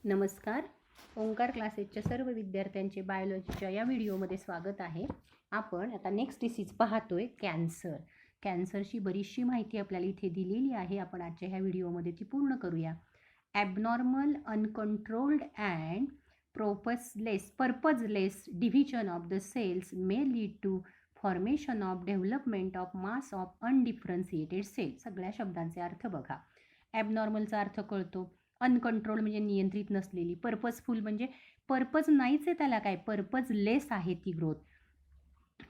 नमस्कार. ओंकार क्लासेसच्या सर्व विद्यार्थ्यांचे बायोलॉजीच्या या व्हिडिओमध्ये स्वागत आहे. आपण आता नेक्स्ट डिसीज पाहतोय कॅन्सर. कॅन्सरची बरीचशी माहिती आपल्याला इथे दिलेली आहे. आपण आजच्या ह्या व्हिडिओमध्ये ती पूर्ण करूया. Abnormal, uncontrolled and purposeless division of the cells may lead to formation of development of mass of undifferentiated cell. सगळ्या शब्दांचे अर्थ बघा. ॲबनॉर्मलचा अर्थ कळतो, अनकंट्रोल म्हणजे नियंत्रित नसलेली, पर्पजफुल म्हणजे पर्पज नाहीच आहे त्याला, काय पर्पजलेस आहे ती ग्रोथ.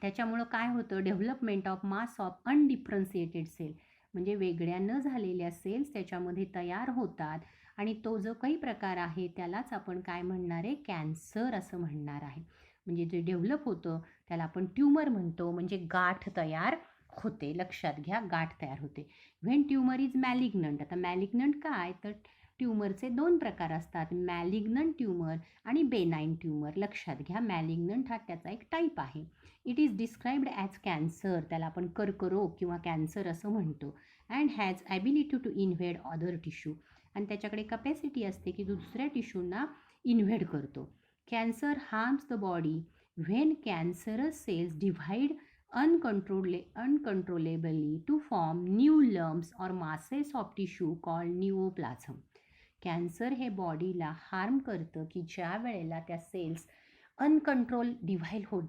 त्याच्यामुळं काय होतं, development of mass of undifferentiated cell म्हणजे वेगळ्या न झालेल्या सेल्स त्याच्यामध्ये तयार होतात आणि तो जो काही प्रकार आहे त्यालाच आपण काय म्हणणार आहे, कॅन्सर असं म्हणणार आहे. म्हणजे जे डेव्हलप होतं त्याला आपण ट्यूमर म्हणतो, म्हणजे गाठ तयार होते. लक्षात घ्या, गाठ तयार होते. When tumour is malignant. आता मॅलिग्नंट काय, तर ट्यूमरचे दोन प्रकार असतात, मॅलिग्नंट ट्यूमर आणि बेनाईन ट्यूमर. लक्षात घ्या, मॅलिग्नंट हा त्याचा एक टाईप आहे. It is described as cancer, त्याला आपण कर्करोग किंवा कॅन्सर असं म्हणतो. And has ability to invade other tissue, आणि त्याच्याकडे कपॅसिटी असते की दुसऱ्या टिश्यूंना इन्व्हेड करतो. Cancer harms the body when cancerous cells divide uncontrollably to form new lumps or masses of tissue called neoplasm. Cancer हे बॉडीला हार्म करतं की ज्या वेळेला त्या सेल्स अनकंट्रोल डिव्हाइड होत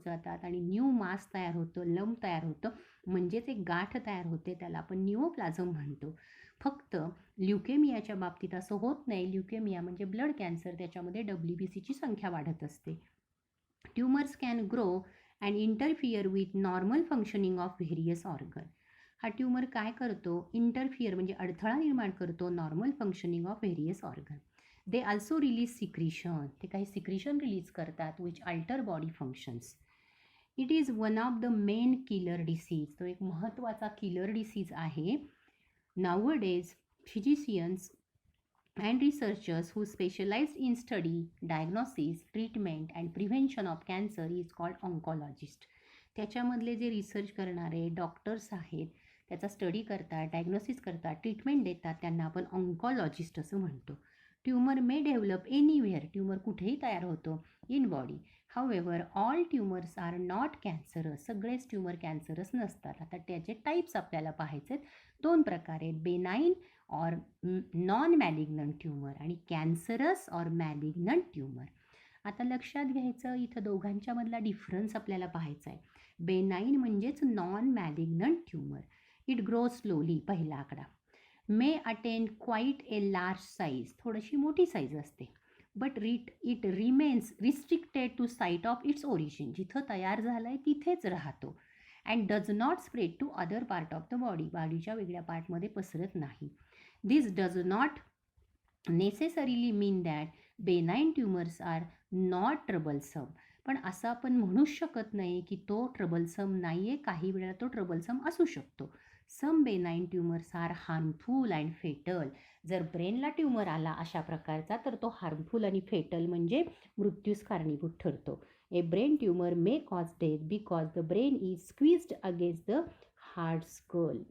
जातात आणि न्यू मास तयार होतं, लंप तयार होतं, म्हणजेच एक गाठ तयार होते, त्याला आपण निओप्लाझम म्हणतो. फक्त ल्युकेमियाच्या बाबतीत असं होत नाही. ल्युकेमिया म्हणजे ब्लड कॅन्सर, त्याच्यामध्ये WBCची संख्या वाढत असते. Tumours can grow and interfere with normal functioning of various organ. हा ट्यूमर काय करतो, इंटरफिअर म्हणजे अडथळा निर्माण करतो normal functioning of various organ. They also release secretion, ते काही सिक्रिशन रिलीज करतात which alter body functions. It is one of the main killer disease, तो एक महत्त्वाचा किलर डिसीज आहे. Nowadays physicians and researchers who specialized in study, diagnosis, treatment and prevention of cancer is called oncologist. त्याच्यामधले जे research करणारे doctors आहेत, त्याचा study करतात, डायग्नोसिस करतात, ट्रीटमेंट देतात, त्यांना आपण ऑन्कॉलॉजिस्ट असं म्हणतो. Tumour may develop anywhere, tumour कुठेही तयार होतो in body. However all tumours are not cancerous, सगळेच ट्यूमर कॅन्सरस नसतात. आता त्याचे टाईप्स आपल्याला पाहायचे, दोन प्रकार आहेत, बेनाईन और नॉन मॅलिग्नंट ट्यूमर आणि कॅन्सरस और मॅलिग्नंट ट्यूमर. आता लक्षात घ्यायचं, इथं दोघांच्यामधला डिफरन्स आपल्याला पाहायचा आहे. बेनाईन म्हणजेच non malignant tumour. It grow slowly, पहिला आकडा. May attain quite a large size, थोडीशी मोठी साईज असते. But it remains restricted to site of its origin, जिथं तयार झालं आहे तिथेच राहतो. And does not spread to other part of the body, बॉडीच्या वेगळ्या पार्टमध्ये पसरत नाही. This does not necessarily mean that benign tumours are not troublesome, पण असं आपण म्हणूच शकत नाही की तो ट्रबलसम नाही आहे, काही वेळा तो ट्रबलसम असू शकतो. Some benign tumours are harmful and fatal, जर ब्रेनला ट्यूमर आला अशा प्रकारचा तर तो हार्मफुल आणि फेटल म्हणजे मृत्यूस कारणीभूत ठरतो. A brain tumour may cause death because the brain is squeezed against the hard skull.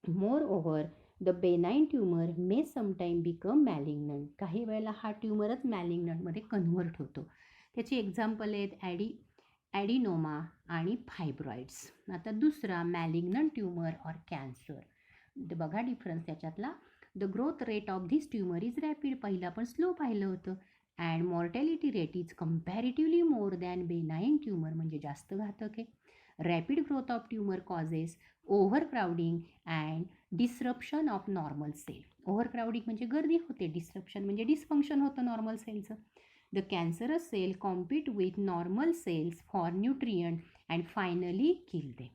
Moreover the benign tumour may sometime become malignant, काही वेळेला हा ट्यूमरच मॅलिग्नंटमध्ये कन्व्हर्ट होतो. त्याची एक्झाम्पल आहेत ॲडिनोमा आणि फायब्रॉइड्स. आता दुसरा मॅलिग्नंट ट्यूमर और कॅन्सर. बघा डिफरन्स त्याच्यातला. The growth rate of this tumour is rapid, पहिलं आपण स्लो पाहिलं होतं. And mortality rate is comparatively more than benign tumour, म्हणजे जास्त घातक आहे. Rapid growth of tumour causes overcrowding and disruption of normal cell. Overcrowding म्हणजे गर्दी होते, डिसरप्शन म्हणजे डिसफंक्शन होतं नॉर्मल सेलचं. The cancerous cell compete with normal cells for nutrient and finally kill them.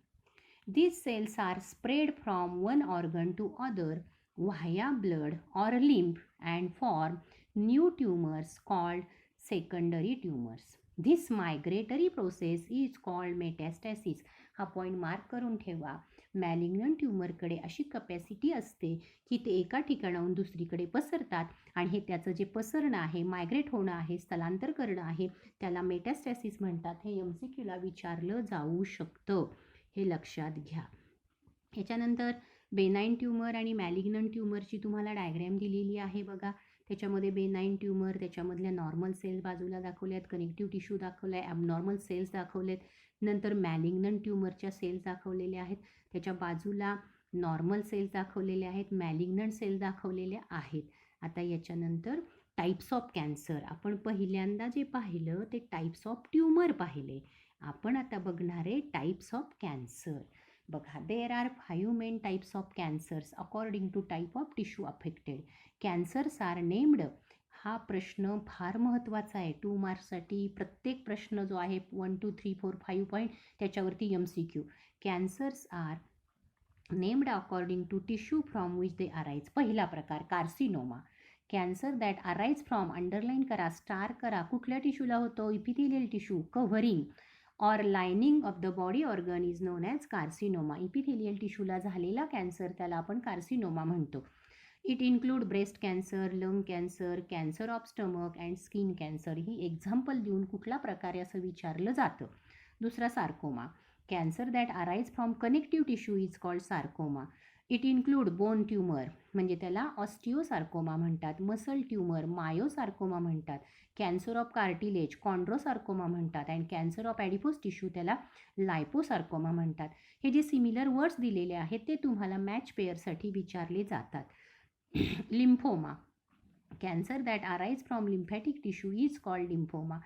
These cells are spread from one organ to other via blood or lymph and form new tumors called secondary tumors. This migratory process is called metastasis. हा point mark करून ठेवा. Malignant ट्यूमरकडे अशी capacity असते की ते एका ठिकाणाहून दुसरीकडे पसरतात आणि हे त्याचं जे पसरणं आहे, मायग्रेट होणं आहे, स्थलांतर करणं आहे, त्याला मेटास्टॅसिस म्हणतात. हे MCQला विचारलं जाऊ शकतं, हे लक्षात घ्या. ह्याच्यानंतर बेनाईन ट्यूमर आणि मॅलिग्नंट ट्यूमरची तुम्हाला डायग्रॅम दिलेली आहे बघा. त्याच्यामध्ये बेनाईन ट्यूमर, त्याच्यामधल्या नॉर्मल सेल्स बाजूला दाखवल्या आहेत, कनेक्टिव्ह टिश्यू दाखवला आहे, ॲबनॉर्मल सेल्स दाखवलेत. नंतर मॅलिग्नंट ट्यूमरच्या सेल्स दाखवलेल्या आहेत, त्याच्या बाजूला नॉर्मल सेल्स दाखवलेल्या आहेत, मॅलिग्नंट सेल्स दाखवलेल्या आहेत. आता याच्यानंतर टाईप्स ऑफ कॅन्सर. आपण पहिल्यांदा जे पाहिलं ते टाईप्स ऑफ ट्यूमर पाहिले. आपण आता बघणार आहे टाईप्स ऑफ कॅन्सर. बघा, there are 5 main types of cancers according to type of tissue affected. Cancers are named. हा प्रश्न फार महत्त्वाचा आहे 2 मार्क्ससाठी. प्रत्येक प्रश्न जो आहे 1 2 3 4 5 पॉईंट त्याच्यावरती MCQ. Cancers are named according to tissue from which they arise. पहिला प्रकार carcinoma. Cancer that arise from, underline करा, स्टार करा, कुठल्या टिश्यूला होतो? Epithelial tissue, covering or lining of the body organ is known as carcinoma. Epithelial टिश्यूला झालेला cancer त्याला आपण कार्सिनोमा म्हणतो. It include breast cancer, lung cancer, cancer of stomach and skin cancer. ही एक्झाम्पल देऊन कुठला प्रकार आहे असं विचारलं जातं. दुसरा sarcoma. Cancer that arise from connective tissue is called sarcoma. It include bone tumour, म्हणजे त्याला ऑस्टिओसार्कोमा म्हणतात. मसल ट्यूमर मायोसार्कोमा म्हणतात. कॅन्सर ऑफ कार्टिलेज कॉन्ड्रोसार्कोमा म्हणतात. अँड कॅन्सर ऑफ ॲडिपोस टिश्यू त्याला लायपोसार्कोमा म्हणतात. हे जे सिमिलर वर्ड्स दिलेले आहेत ते तुम्हाला मॅच पेअरसाठी विचारले जातात. Lymphoma. Cancer that arise from lymphatic tissue is called lymphoma.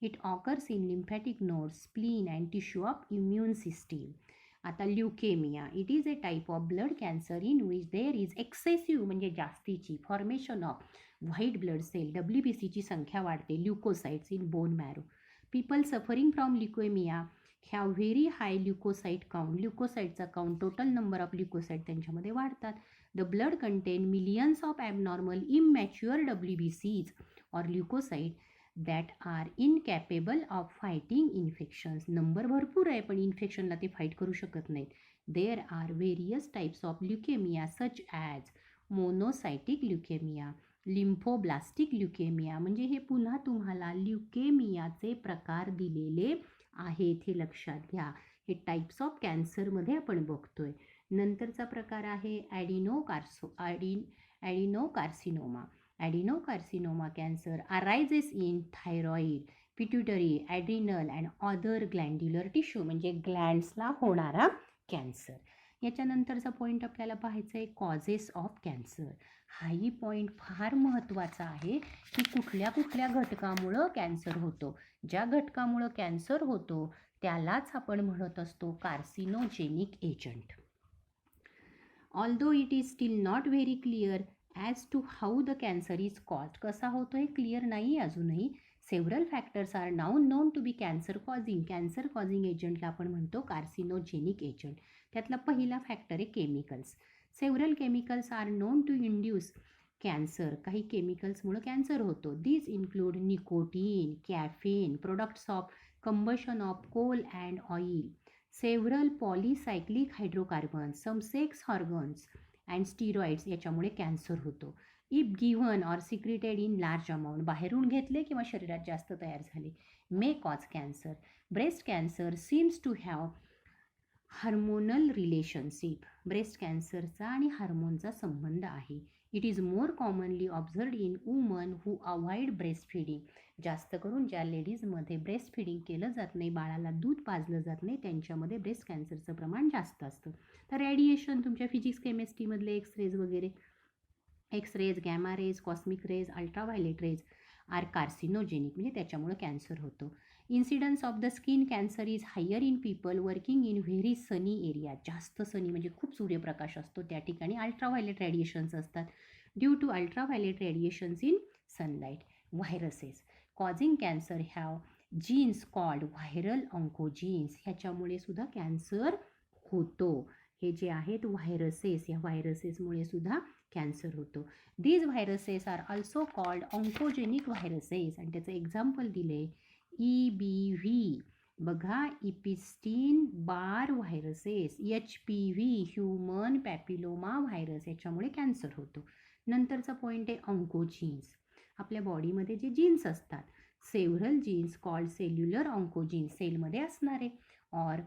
It occurs in lymphatic nodes, spleen and tissue of immune system. आता leukaemia. It is a type of blood cancer in which there is excessive, म्हणजे जास्तीची, formation of white blood cell, WBCची संख्या वाढते, leukocytes in bone marrow. People suffering from leukaemia have very high leukocyte count. ल्युकोसाइटचा count, total number of leukocyte त्यांच्यामध्ये वाढतात. The blood contain millions of abnormal immature WBCs or leukocytes that are incapable of fighting infections. Number भरपूर आहे पण इन्फेक्शनला ते fight करू शकत नाहीत. There are various types of leukemia such as monocytic leukemia, lymphoblastic leukemia. म्हणजे हे पुन्हा तुम्हाला ल्युकेमियाचे प्रकार दिलेले आहेत, हे लक्षात घ्या. हे टाईप्स ऑफ कॅन्सरमध्ये आपण बघतोय. नंतरचा प्रकार आहे adenocarcinoma. Adenocarcinoma cancer arises in thyroid, pituitary, adrenal and other glandular tissue, म्हणजे ग्लँड्सला होणारा कॅन्सर. याच्यानंतरचा पॉईंट आपल्याला पाहायचा आहे कॉजेस ऑफ कॅन्सर. हाही पॉईंट फार महत्त्वाचा आहे की कुठल्या कुठल्या घटकामुळं कॅन्सर होतो. ज्या घटकामुळं कॅन्सर होतो त्यालाच आपण म्हणत असतो carcinogenic agent. Although it is still not very clear as to how the cancer is caused. कसा होतो हे क्लिअर नाही अजूनही. Several factors are now known to be cancer causing. Cancer causing एजंटला आपण म्हणतो कार्सिनोजेनिक एजंट. त्यातला पहिला फॅक्टर आहे chemicals. Several chemicals are known to induce cancer. काही केमिकल्समुळे कॅन्सर होतो. This include nicotine, caffeine, products of combustion of coal and oil, several पॉलिसायक्लिक hydrocarbons, some sex hormones and steroids. याच्यामुळे कॅन्सर होतो. If given or secreted in large amount, बाहेरून घेतले किंवा शरीरात जास्त तयार झाले, may cause cancer. Breast cancer seems to have hormonal relationship. Breast कॅन्सरचा आणि हार्मोनचा संबंध आहे. It is more commonly observed in woman who avoid breast feeding. जास्त करून ज्या लेडीजमध्ये ब्रेस्ट फिडिंग केलं जात नाही, बाळाला दूध पाजलं जात नाही, त्यांच्यामध्ये ब्रेस्ट कॅन्सरचं प्रमाण जास्त असतं. तर रेडिएशन, तुमच्या फिजिक्स केमिस्ट्रीमधले एक्सरेज वगैरे, X-rays, gamma rays, cosmic rays, ultraviolet rays are carcinogenic, म्हणजे त्याच्यामुळे कॅन्सर होतो. Incidence of the skin cancer is higher in people working in very sunny area. जास्त सनी म्हणजे खूप सूर्यप्रकाश असतो त्या ठिकाणी अल्ट्राव्हायलेट रेडिएशन्स असतात. Due to ultraviolet radiations in sunlight. Viruses causing cancer have genes called viral oncogenes. ह्याच्यामुळे सुद्धा कॅन्सर होतो. हे जे आहेत व्हायरसेस, या व्हायरसेसमुळे सुद्धा कॅन्सर होतो. These viruses are also called oncogenic viruses. आणि त्याचं एक्झाम्पल दिले EBV. बघा, Epstein Barr viruses, HPV human papilloma virus, याच्यामुळे कॅन्सर होतो. नंतरचा पॉईंट आहे ऑन्कोजीन्स. आपल्या बॉडीमध्ये जे जीन्स असतात, several genes called cellular oncogenes, सेलमध्ये असणारे, or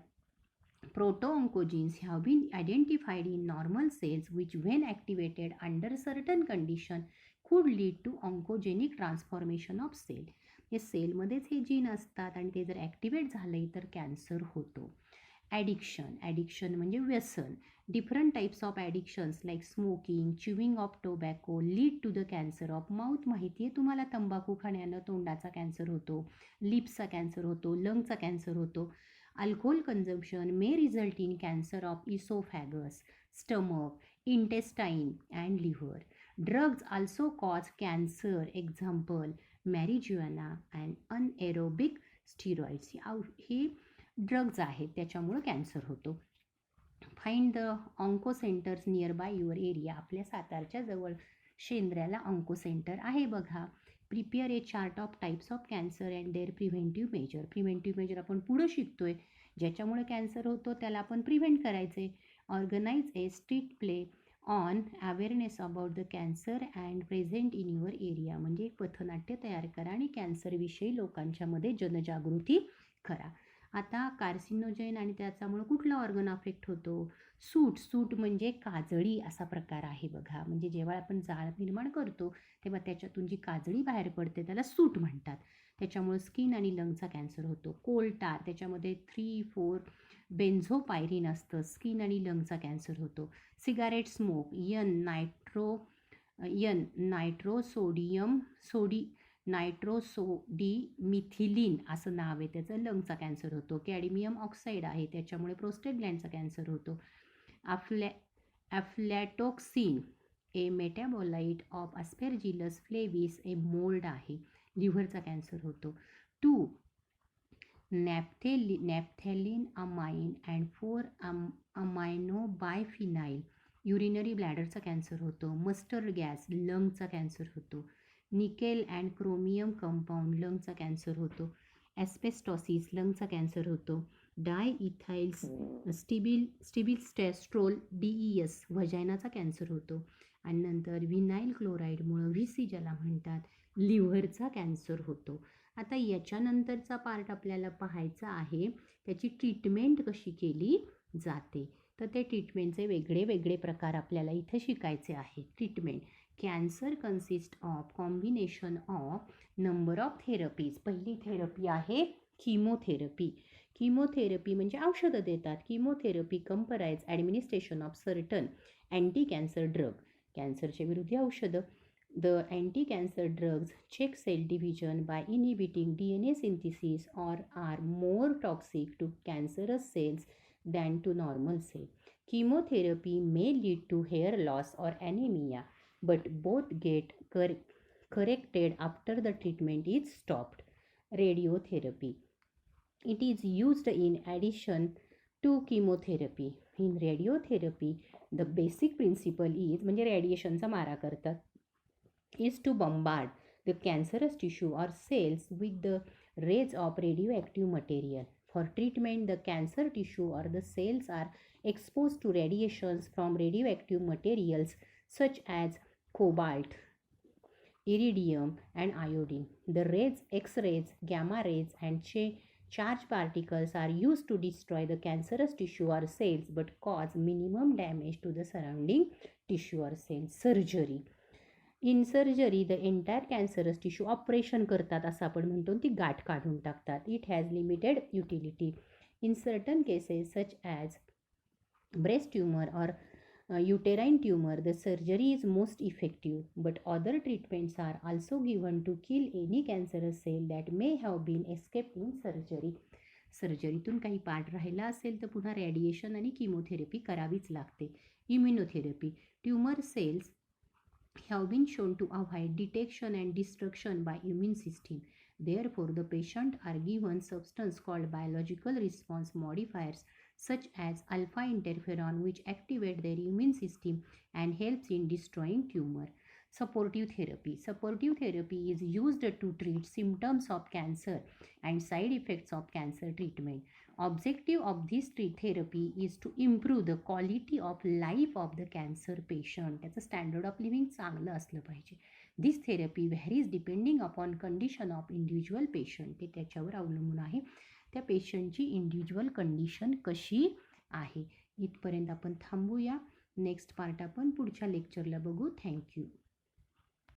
Proto-oncogenes have been identified in normal cells which when activated under certain condition could lead to oncogenic transformation of cell. हे सेलमध्येच हे जीन असतात आणि ते जर ॲक्टिवेट झाले तर कॅन्सर होतो. ॲडिक्शन म्हणजे व्यसन. Different types of addictions like smoking, chewing of tobacco lead to the cancer of mouth. माहिती आहे तुम्हाला तंबाखू खाण्यानं तोंडाचा कॅन्सर होतो, लिप्सचा कॅन्सर होतो, लंगचा कॅन्सर होतो. Alcohol consumption may result in cancer of esophagus, stomach, intestine, and liver. Drugs also cause cancer, example, marijuana and anaerobic steroids. हे drugs आहेत त्याच्यामुळं कॅन्सर होतो. Find the onco centers near by your area. आपल्या सातारच्या जवळ शेंद्र्याला onco center आहे बघा. Prepare a chart of types of cancer and their preventive measure. Preventive measure आपण पुढं शिकतोय. ज्याच्यामुळे कॅन्सर होतो त्याला आपण प्रिव्हेंट करायचे. Organise a street play on awareness about the cancer and present in your area. म्हणजे एक पथनाट्य तयार करा आणि कॅन्सरविषयी लोकांच्यामध्ये जनजागृती करा. आता कार्सिनोजेन आणि त्याच्यामुळे कुठला ऑर्गन अफेक्ट होतो? सूट म्हणजे काजळी असा प्रकार आहे बघा. म्हणजे जेव्हा आपण जाळ निर्माण करतो तेव्हा त्याच्यातून जी काजळी बाहेर पडते त्याला सूट म्हणतात. त्याच्यामुळे स्किन आणि लंगचा कॅन्सर होतो. कोलटार त्याच्यामध्ये 3,4 बेन्झोपायरिन असतं. स्किन आणि लंगचा कॅन्सर होतो. सिगारेट स्मोक नायट्रोसोडिमिथिलीन असं नाव आहे त्याचं, लंगचा कॅन्सर होतो. कॅडमियम ऑक्साईड आहे त्याच्यामुळे प्रोस्टेट ग्लँडचा कॅन्सर होतो. ॲफ्लॅटोक्सिन ए मेटॅबोलाइट ऑफ अस्पेरजिलस फ्लेविस ए मोल्ड आहे, लिव्हरचा कॅन्सर होतो. 2 naphthalene amine and 4 amino biphenyl urinary ब्लॅडरचा कॅन्सर होतो. मस्टर्ड गॅस लंगचा कॅन्सर होतो. निकेल अँड क्रोमियम कंपाऊंड लंगचा कॅन्सर होतो. ॲस्बेस्टॉसिस लंगचा कॅन्सर होतो. डायइथाइल स्टिबिल्स्टेस्ट्रोल DES व्हजायनाचा कॅन्सर होतो. आणि नंतर व्हिनाइल क्लोराईडमुळं VC ज्याला म्हणतात लिव्हरचा कॅन्सर होतो. आता याच्यानंतरचा पार्ट आपल्याला पाहायचा आहे त्याची ट्रीटमेंट कशी केली जाते. तर ते ट्रीटमेंटचे वेगळे वेगळे प्रकार आपल्याला इथे शिकायचे आहेत. Treatment cancer consist of combination of number of therapies. पहिली थेरपी आहे किमोथेरपी. किमोथेरपी म्हणजे औषधं देतात. Chemotherapy comprise administration of certain anti cancer drug. कॅन्सरच्या विरुद्ध औषधं. The anti cancer drugs check cell division by inhibiting DNA synthesis or are more toxic to cancerous cells than to normal cells. Chemotherapy may lead to hair loss or anemia, but both get corrected after the treatment is stopped. Radiotherapy. It is used in addition to chemotherapy. In radiotherapy, the basic principle is म्हणजे रेडिएशनचा मारा करतात is to bombard the cancerous tissue or cells with the rays of radioactive material. For treatment, the cancer tissue or the cells are exposed to radiations from radioactive materials such as cobalt, iridium, and iodine. The rays, X-rays, gamma rays, and charged particles are used to destroy the cancerous tissue or cells but cause minimum damage to the surrounding tissue or cells. Surgery. In surgery the entire cancerous tissue operation करतात असं आपण म्हणतो, ती गाठ काढून टाकतात. It has limited utility in certain cases such as breast tumour or uterine tumor. The surgery is most effective, but other treatments are also given to kill any cancerous cell that may have been escaped in surgery. सर्जरीतून काही part राहिला असेल तर पुन्हा radiation आणि chemotherapy करावीच लागते. Immunotherapy. Tumour cells have been shown to avoid detection and destruction by immune system. Therefore, the patient are given substance called biological response modifiers such as alpha interferon which activate their immune system and helps in destroying tumor. Supportive therapy. Supportive therapy is used to treat symptoms of cancer and side effects of cancer treatment. Objective of this therapy is to improve the quality of life of the cancer patient. त्याचं standard of living चांगलं असलं पाहिजे. This therapy varies depending upon condition of individual patient. ते त्याच्यावर अवलंबून आहे त्या पेशंटची इंडिव्हिज्युअल कंडिशन कशी आहे. इथपर्यंत आपण थांबूया. नेक्स्ट पार्ट आपण पुढच्या लेक्चरला बघू. थँक्यू.